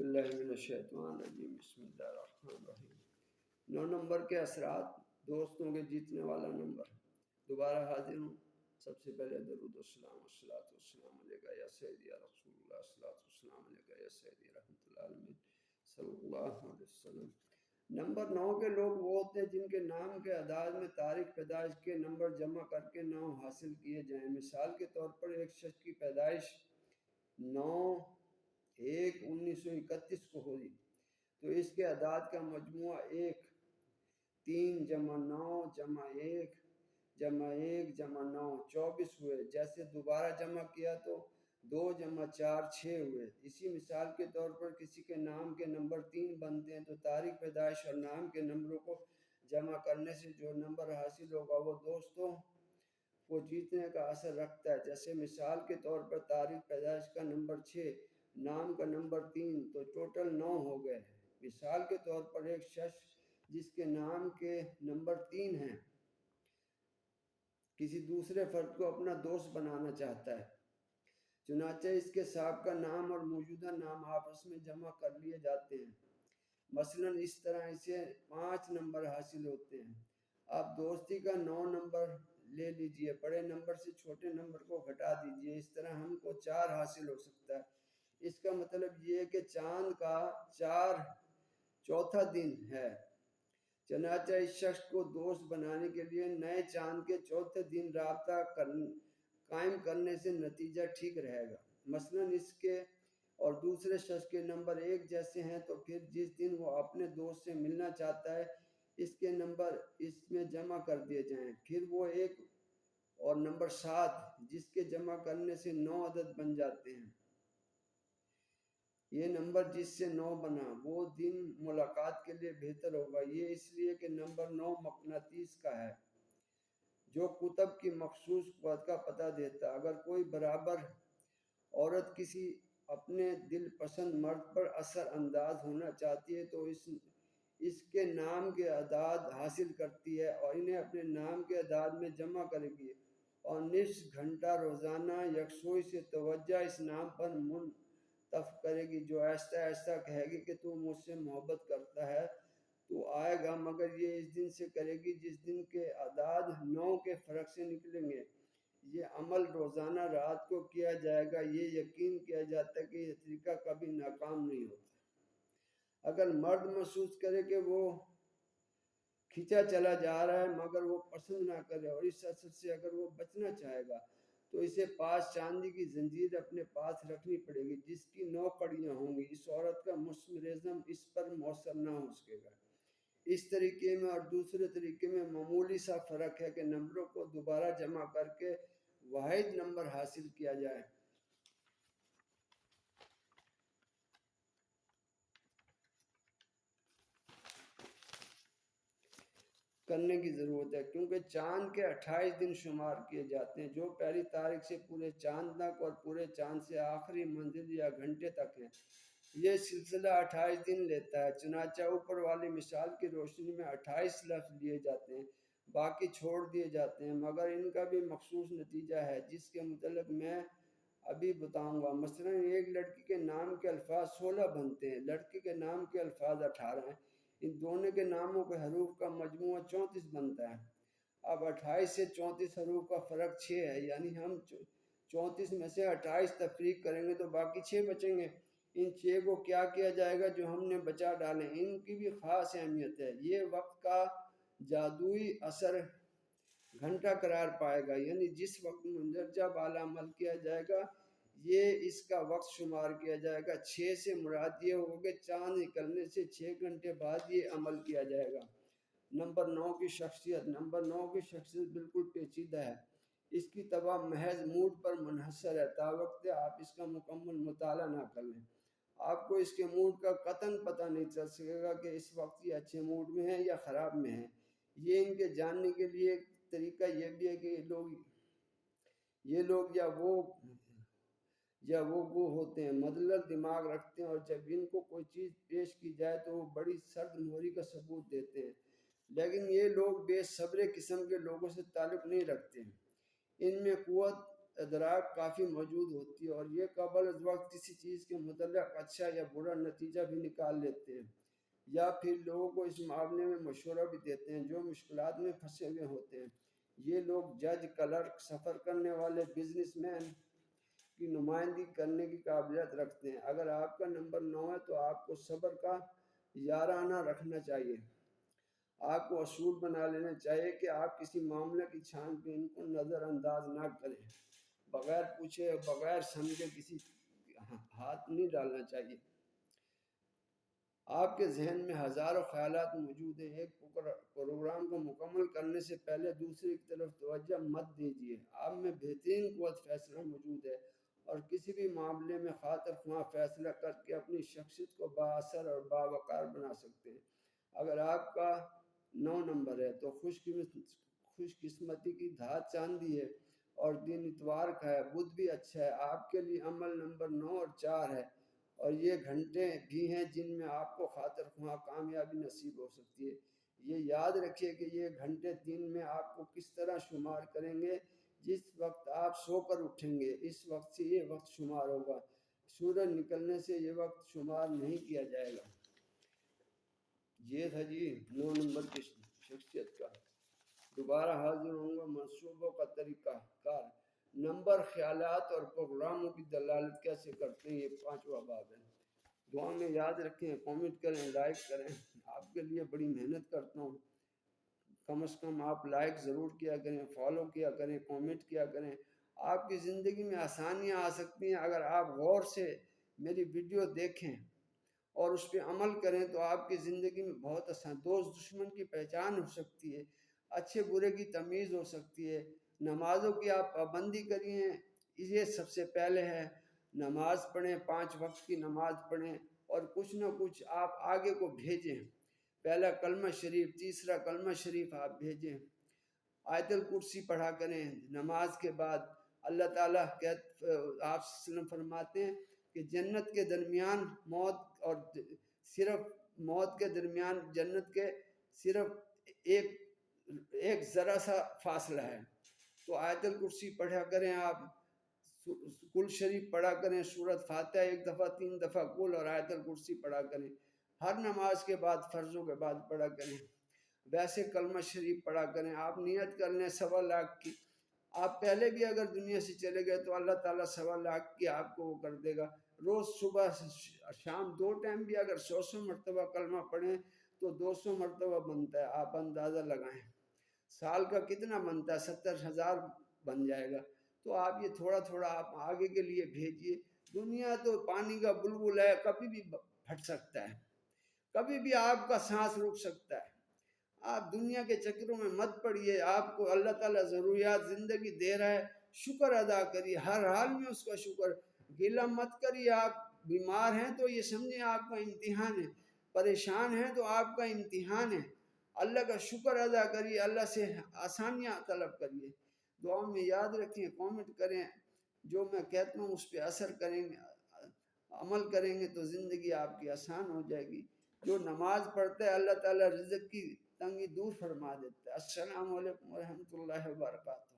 باللہ من الشیطان الرجیم بسم اللہ الرحمن الرحیم۔ 9 نمبر کے اثرات، دوستوں کے جیتنے والا نمبر۔ دوبارہ حاضر ہوں۔ سب سے پہلے درود و سلام والصلاۃ والسلام علیکہ یا سیدی یا رسول اللہ، الصلاۃ والسلام علیکہ یا سیدی رحمۃ اللہ العالمین صلی اللہ علیہ وسلم۔ نمبر 9 کے لوگ وہ ہوتے ہیں جن کے نام کے اعداد میں تاریخ پیدائش کے نمبر جمع کر کے 9 حاصل کیے جائیں۔ مثال کے طور پر ایک شخص کی پیدائش 9/1/1931 کو ہوئی تو اس کے اعداد کا مجموعہ 1 3 جمع 9 جمع 1 جمع 1 جمع 9 24 ہوئے۔ جیسے دوبارہ جمع کیا تو 2 جمع 4 6 ہوئے۔ اسی مثال کے طور پر کسی کے نام کے نمبر 3 بنتے ہیں تو تاریخ پیدائش اور نام کے نمبروں کو جمع کرنے سے جو نمبر حاصل ہوگا وہ دوستوں کو جیتنے کا اثر رکھتا ہے۔ جیسے مثال کے طور پر تاریخ پیدائش کا نمبر 6، نام کا نمبر 3 تو ٹوٹل 9 ہو گئے۔ مثال کے طور پر ایک شخص جس کے نام کے نمبر 3 ہیں کسی دوسرے فرد کو اپنا دوست بنانا چاہتا ہے، چنانچہ اس کے سابقہ نام اور موجودہ نام آپس میں جمع کر لیے جاتے ہیں۔ مثلاً اس طرح اسے 5 نمبر حاصل ہوتے ہیں۔ آپ دوستی کا 9 نمبر لے لیجئے، بڑے نمبر سے چھوٹے نمبر کو گھٹا دیجئے، اس طرح ہم کو 4 حاصل ہو سکتا ہے۔ اس کا مطلب یہ ہے کہ چاند کا 4 چوتھا دن ہے۔ چنانچہ اس شخص کو دوست بنانے کے لیے نئے چاند کے چوتھے دن رابطہ قائم کرنے سے نتیجہ ٹھیک رہے گا۔ مثلاً اس کے اور دوسرے شخص کے نمبر ایک جیسے ہیں تو پھر جس دن وہ اپنے دوست سے ملنا چاہتا ہے اس کے نمبر اس میں جمع کر دیے جائیں۔ پھر وہ ایک اور نمبر 7 جس کے جمع کرنے سے 9 عدد بن جاتے ہیں۔ یہ نمبر جس سے 9 بنا وہ دن ملاقات کے لیے بہتر ہوگا۔ یہ اس لیے کہ نمبر 9 مقناطیس کا ہے جو قطب کی مخصوص قوت کا پتہ دیتا ہے۔ اگر کوئی برابر عورت کسی اپنے دل پسند مرد پر اثر انداز ہونا چاہتی ہے تو اس کے نام کے اعداد حاصل کرتی ہے اور انہیں اپنے نام کے اعداد میں جمع کرے گی اور نصف گھنٹہ روزانہ یکسوئی سے توجہ اس نام پر منتخب کرے گی، جو آہستہ آہستہ کہے گی کہ تو مجھ سے محبت کرتا ہے، تو آئے گا، مگر یہ اس دن سے کرے گی جس دن کے اعداد 9 کے فرق سے نکلیں گے۔ یہ عمل روزانہ رات کو کیا جائے گا۔ یہ یقین کیا جاتا ہے کہ یہ طریقہ کبھی ناکام نہیں ہوتا۔ اگر مرد محسوس کرے کہ وہ کھینچا چلا جا رہا ہے مگر وہ پسند نہ کرے اور اس اثر سے اگر وہ بچنا چاہے گا تو اسے 5 چاندی کی زنجیر اپنے پاس رکھنی پڑے گی جس کی 9 کڑیاں ہوں گی۔ اس عورت کا مسمرزم اس پر مؤثر نہ ہو سکے گا۔ اس طریقے میں اور دوسرے طریقے میں معمولی سا فرق ہے کہ نمبروں کو دوبارہ جمع کر کے واحد نمبر حاصل کیا جائے۔ کرنے کی ضرورت ہے کیونکہ چاند کے 28 دن شمار کیے جاتے ہیں جو پہلی تاریخ سے پورے چاند تک اور پورے چاند سے آخری منزل یا گھنٹے تک ہیں۔ یہ سلسلہ 28 دن لیتا ہے۔ چنانچہ اوپر والی مثال کی روشنی میں 28 لفظ لیے جاتے ہیں، باقی چھوڑ دیے جاتے ہیں، مگر ان کا بھی مخصوص نتیجہ ہے جس کے متعلق میں ابھی بتاؤں گا۔ مثلا ایک لڑکی کے نام کے الفاظ 16 بنتے ہیں، لڑکے کے نام کے الفاظ 18 ہیں۔ ان دونوں کے ناموں کے حروف کا مجموعہ 34 بنتا ہے۔ اب 28 سے 34 حروف کا فرق 6 ہے، یعنی ہم 34 میں سے 28 تفریق کریں گے تو باقی 6 بچیں گے۔ ان 6 کو کیا کیا جائے گا جو ہم نے بچا ڈالے، ان کی بھی خاص اہمیت ہے۔ یہ وقت کا جادوئی اثر گھنٹہ قرار پائے گا، یعنی جس وقت مندرجہ بالا عمل کیا جائے گا یہ اس کا وقت شمار کیا جائے گا۔ 6 سے مراد یہ ہوگا کہ چاند نکلنے سے 6 گھنٹے بعد یہ عمل کیا جائے گا۔ نمبر 9 کی شخصیت۔ نمبر 9 کی شخصیت بالکل پیچیدہ ہے۔ اس کی طبع محض موڈ پر منحصر ہے۔ تاوقت آپ اس کا مکمل مطالعہ نہ کر لیں آپ کو اس کے موڈ کا قطعاً پتہ نہیں چل سکے گا کہ اس وقت یہ اچھے موڈ میں ہیں یا خراب میں ہیں۔ یہ ان کے جاننے کے لیے ایک طریقہ یہ بھی ہے کہ یہ لوگ یا وہ ہوتے ہیں، مدلل دماغ رکھتے ہیں اور جب ان کو کوئی چیز پیش کی جائے تو وہ بڑی سرد مہری کا ثبوت دیتے ہیں۔ لیکن یہ لوگ بے صبر قسم کے لوگوں سے تعلق نہیں رکھتے ہیں۔ ان میں قوت ادراک کافی موجود ہوتی ہے، اور یہ قبل از وقت کسی چیز کے متعلق اچھا یا برا نتیجہ بھی نکال لیتے ہیں، یا پھر لوگوں کو اس معاملے میں مشورہ بھی دیتے ہیں جو مشکلات میں پھنسے ہوئے ہوتے ہیں۔ یہ لوگ جج، کلرک، سفر کرنے والے، بزنس مین کی نمائندگی کرنے کی قابلیت رکھتے ہیں۔ اگر آپ کا نمبر 9 ہے تو آپ کو صبر کا یارانہ رکھنا چاہیے۔ آپ کو اصول بنا لینا چاہیے کہ آپ کسی معاملے کی چھان بین کو نظر انداز نہ کریں۔ بغیر پوچھے، بغیر سمجھے کسی ہاتھ نہیں ڈالنا چاہیے۔ آپ کے ذہن میں ہزاروں خیالات موجود ہیں، ایک پروگرام کو مکمل کرنے سے پہلے دوسرے کی طرف توجہ مت دیجیے۔ آپ میں بہترین قوت فیصلہ موجود ہے، اور کسی بھی معاملے میں خاطر خواہ فیصلہ کر کے اپنی شخصیت کو بااثر اور باوقار بنا سکتے ہیں۔ اگر آپ کا 9 نمبر ہے تو خوش قسمتی کی دھات چاندی ہے اور دن اتوار کا ہے، بدھ بھی اچھا ہے۔ آپ کے لیے عمل نمبر 9 اور 4 ہے، اور یہ گھنٹے بھی ہیں جن میں آپ کو خاطر خواہ کامیابی نصیب ہو سکتی ہے۔ یہ یاد رکھیے کہ یہ گھنٹے دن میں آپ کو کس طرح شمار کریں گے۔ جس وقت آپ سو کر اٹھیں گے اس وقت سے یہ وقت شمار ہوگا، سورج نکلنے سے یہ وقت شمار نہیں کیا جائے گا۔ یہ تھا جی 9 نمبر کی شخصیت کا۔ دوبارہ حاضر ہوں گا منصوبوں کا طریقہ کار، نمبر، خیالات اور پروگراموں کی دلالت کیسے کرتے ہیں، یہ 5واں باب ہے۔ دعا میں یاد رکھیں، کامنٹ کریں، لائک کریں۔ آپ کے لیے بڑی محنت کرتا ہوں، کم از کم آپ لائک ضرور کیا کریں، فالو کیا کریں، کامنٹ کیا کریں۔ آپ کی زندگی میں آسانیاں آ سکتی ہیں اگر آپ غور سے میری ویڈیو دیکھیں اور اس پہ عمل کریں تو آپ کی زندگی میں بہت آسان، دوست دشمن کی پہچان ہو سکتی ہے، اچھے برے کی تمیز ہو سکتی ہے، نمازوں کی آپ پابندی کریے، یہ سب سے پہلے ہے۔ نماز پڑھیں، 5 وقت کی نماز پڑھیں، اور کچھ نہ کچھ آپ آگے کو بھیجیں۔ پہلا کلمہ شریف، تیسرا کلمہ شریف آپ بھیجیں۔ آیت الکرسی پڑھا کریں نماز کے بعد۔ اللہ تعالیٰ آپ وسلم فرماتے ہیں کہ جنت کے درمیان موت اور صرف موت کے درمیان جنت کے صرف ایک ذرا سا فاصلہ ہے۔ تو آیت الکرسی پڑھا کریں آپ، کل شریف پڑھا کریں، سورۃ فاتحہ 1 دفعہ، 3 دفعہ کل، اور آیت الکرسی پڑھا کریں۔ ہر نماز کے بعد، فرضوں کے بعد پڑھا کریں۔ ویسے کلمہ شریف پڑھا کریں۔ آپ نیت کر لیں 1.25 لاکھ کی، آپ پہلے بھی اگر دنیا سے چلے گئے تو اللہ تعالیٰ 1.25 لاکھ کی آپ کو وہ کر دے گا۔ روز صبح شام 2 ٹائم بھی اگر 100 مرتبہ کلمہ پڑھیں تو 200 مرتبہ بنتا ہے، آپ اندازہ لگائیں۔ سال کا کتنا بنتا ہے؟ 70,000 بن جائے گا۔ تو آپ یہ تھوڑا تھوڑا آپ آگے کے لیے بھیجیے۔ دنیا تو پانی کا بلبل ہے، کبھی بھی پھٹ سکتا ہے، کبھی بھی آپ کا سانس رک سکتا ہے۔ آپ دنیا کے چکروں میں مت پڑیے، آپ کو اللہ تعالیٰ ضروریات زندگی دے رہا ہے، شکر ادا کریے، ہر حال میں اس کا شکر، گلہ مت کریے۔ آپ بیمار ہیں تو یہ سمجھیں آپ کا امتحان ہے، پریشان ہیں تو آپ کا امتحان ہے۔ اللہ کا شکر ادا کریے، اللہ سے آسانیاں طلب کریے۔ دعا میں یاد رکھیں، کامنٹ کریں، جو میں کہتا ہوں اس پہ اثر کریں گے، عمل کریں گے تو زندگی آپ کی آسان ہو جائے گی۔ جو نماز پڑھتا ہے اللہ تعالیٰ رزق کی تنگی دور فرما دیتا ہے۔ السلام علیکم ورحمۃ اللہ وبرکاتہ۔